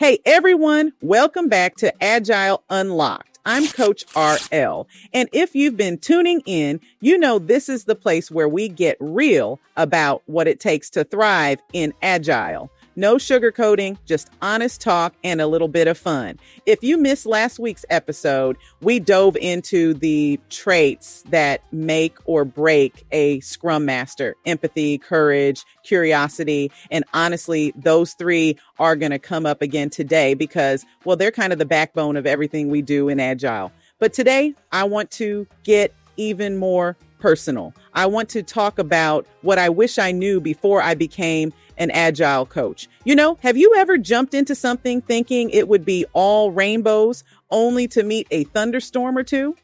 Hey everyone, welcome back to Agile Unlocked. I'm Coach RL, and if you've been tuning in, you know this is the place where we get real about what it takes to thrive in Agile. No sugarcoating, just honest talk and a little bit of fun. If you missed last week's episode, we dove into the traits that make or break a Scrum Master: empathy, courage, curiosity. And honestly, those three are going to come up again today because, well, they're kind of the backbone of everything we do in Agile. But today, I want to get even more personal. I want to talk about what I wish I knew before I became an Agile coach. You know, have you ever jumped into something thinking it would be all rainbows only to meet a thunderstorm or two?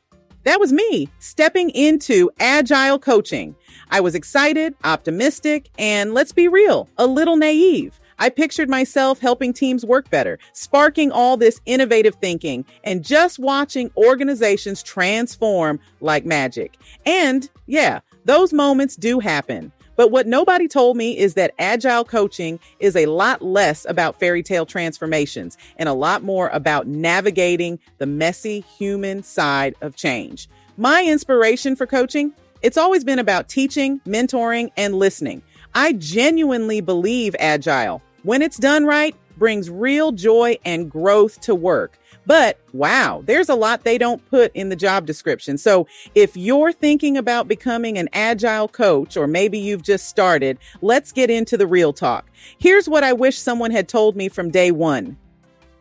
That was me stepping into Agile coaching. I was excited, optimistic, and let's be real, a little naive. I pictured myself helping teams work better, sparking all this innovative thinking, and just watching organizations transform like magic. And yeah, those moments do happen. But what nobody told me is that Agile coaching is a lot less about fairy tale transformations and a lot more about navigating the messy human side of change. My inspiration for coaching, it's always been about teaching, mentoring, and listening. I genuinely believe Agile, when it's done right, brings real joy and growth to work. But wow, there's a lot they don't put in the job description. So if you're thinking about becoming an Agile coach, or maybe you've just started, let's get into the real talk. Here's what I wish someone had told me from day one.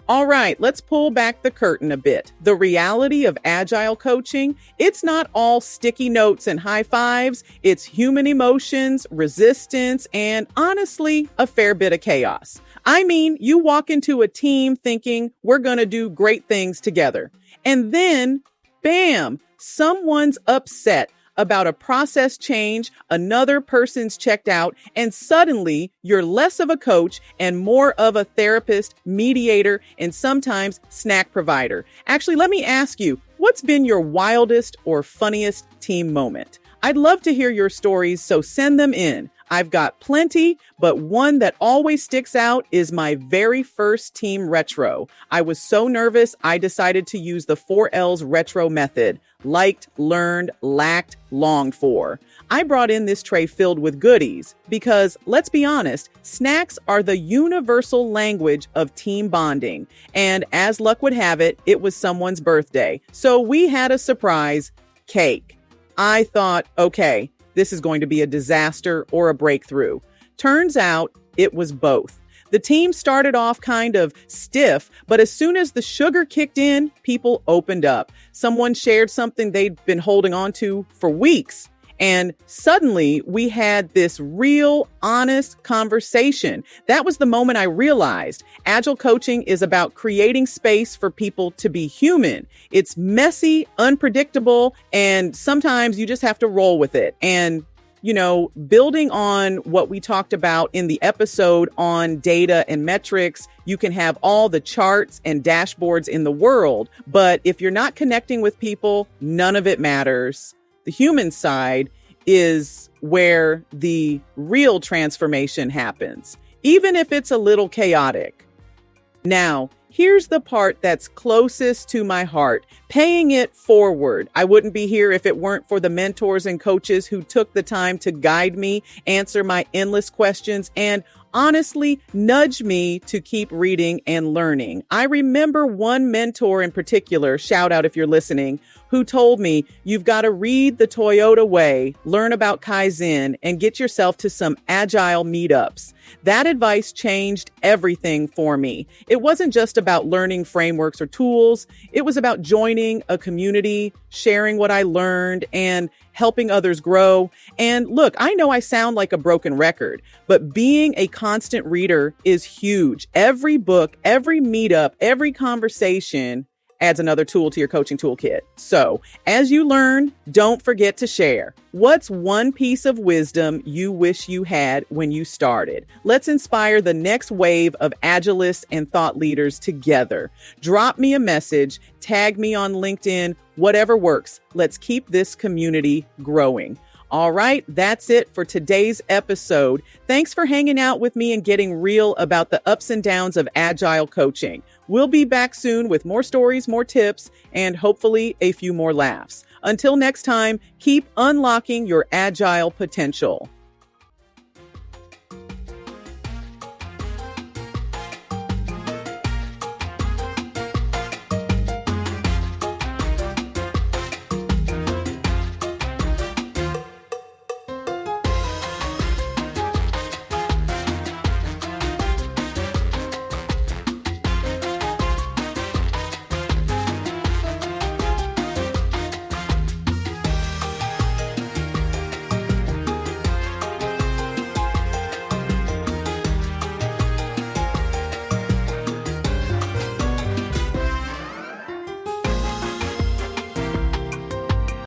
All right, let's pull back the curtain a bit. The reality of Agile coaching, it's not all sticky notes and high fives. It's human emotions, resistance, and honestly, a fair bit of chaos. I mean, you walk into a team thinking we're going to do great things together. And then, bam, someone's upset about a process change, another person's checked out, and suddenly you're less of a coach and more of a therapist, mediator, and sometimes snack provider. Actually, let me ask you, what's been your wildest or funniest team moment? I'd love to hear your stories, so send them in. I've got plenty, but one that always sticks out is my very first team retro. I was so nervous, I decided to use the 4L's retro method: liked, learned, lacked, longed for. I brought in this tray filled with goodies because, let's be honest, snacks are the universal language of team bonding. And as luck would have it, it was someone's birthday. So we had a surprise cake. I thought, okay, this is going to be a disaster or a breakthrough. Turns out it was both. The team started off kind of stiff, but as soon as the sugar kicked in, people opened up. Someone shared something they'd been holding on to for weeks. And suddenly we had this real, honest conversation. That was the moment I realized Agile coaching is about creating space for people to be human. It's messy, unpredictable, and sometimes you just have to roll with it. And, you know, building on what we talked about in the episode on data and metrics, you can have all the charts and dashboards in the world, but if you're not connecting with people, none of it matters. The human side is where the real transformation happens, even if it's a little chaotic. Now, here's the part that's closest to my heart, paying it forward. I wouldn't be here if it weren't for the mentors and coaches who took the time to guide me, answer my endless questions, and honestly nudge me to keep reading and learning. I remember one mentor in particular, shout out if you're listening, who told me, you've got to read The Toyota Way, learn about Kaizen, and get yourself to some Agile meetups. That advice changed everything for me. It wasn't just about learning frameworks or tools. It was about joining a community, sharing what I learned, and helping others grow. And look, I know I sound like a broken record, but being a constant reader is huge. Every book, every meetup, every conversation adds another tool to your coaching toolkit. So as you learn, don't forget to share. What's one piece of wisdom you wish you had when you started? Let's inspire the next wave of Agilists and thought leaders together. Drop me a message, tag me on LinkedIn, whatever works. Let's keep this community growing. All right, that's it for today's episode. Thanks for hanging out with me and getting real about the ups and downs of Agile coaching. We'll be back soon with more stories, more tips, and hopefully a few more laughs. Until next time, keep unlocking your Agile potential.